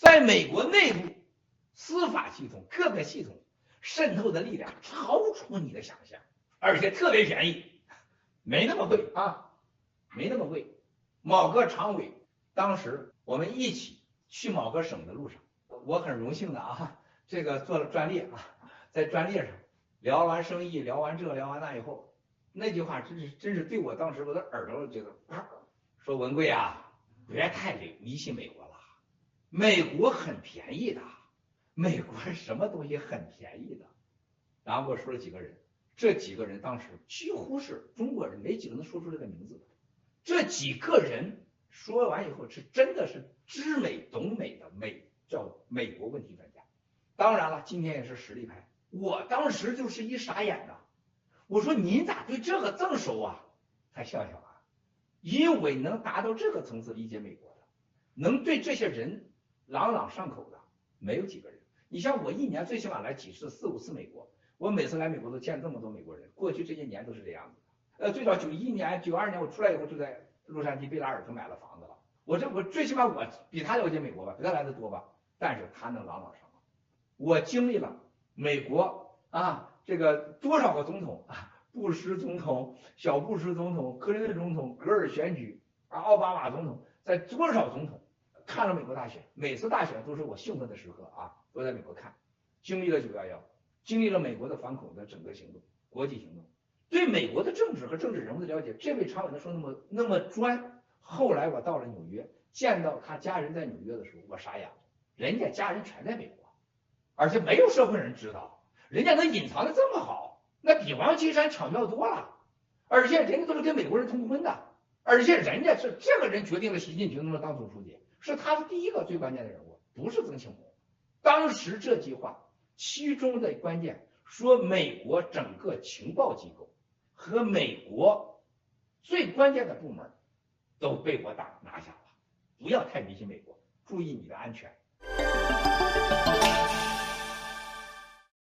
在美国内部司法系统各个系统渗透的力量超出你的想象，而且特别便宜，没那么贵啊，没那么贵。某个常委当时我们一起去某个省的路上，我很荣幸的啊，这个做了专列啊，在专列上聊完生意，聊完这聊完那以后，那句话真是对我当时我的耳朵觉得，说文贵啊，别太迷信美国了，美国很便宜的，美国什么东西很便宜的。然后我说了几个人，这几个人当时几乎是中国人没几个能说出这个名字的。这几个人说完以后是真的是知美懂美的叫美国问题专家。当然了，今天也是实力派。我当时就是一傻眼呐，我说您咋对这个这么熟啊？他笑笑啊，因为能达到这个层次理解美国的，能对这些人朗朗上口的没有几个人。你像我一年最起码来几次4、5次美国，我每次来美国都见这么多美国人，过去这些年都是这样子的。最早91年、92年我出来以后就在洛杉矶贝拉尔特买了房子了。我最起码我比他了解美国吧，比他来的多吧，但是他能朗朗上口。我经历了美国啊，这个多少个总统啊，布什总统、小布什总统、克林顿总统、戈尔选举啊，奥巴马总统，在多少总统看了美国大选，每次大选都是我兴奋的时刻啊，都在美国看，经历了911，经历了美国的反恐的整个行动，国际行动，对美国的政治和政治人物的了解，这位常委能说那么专。后来我到了纽约，见到他家人在纽约的时候，我傻眼了，人家家人全在美国，而且没有社会人知道，人家能隐藏的这么好，那比王岐山巧妙多了，而且人家都是跟美国人通婚的，而且人家是这个人决定了习近平能当总书记，是他是第一个最关键的人物，不是曾庆红。当时这句话其中的关键说，美国整个情报机构和美国最关键的部门都被我拿下了。不要太迷信美国，注意你的安全。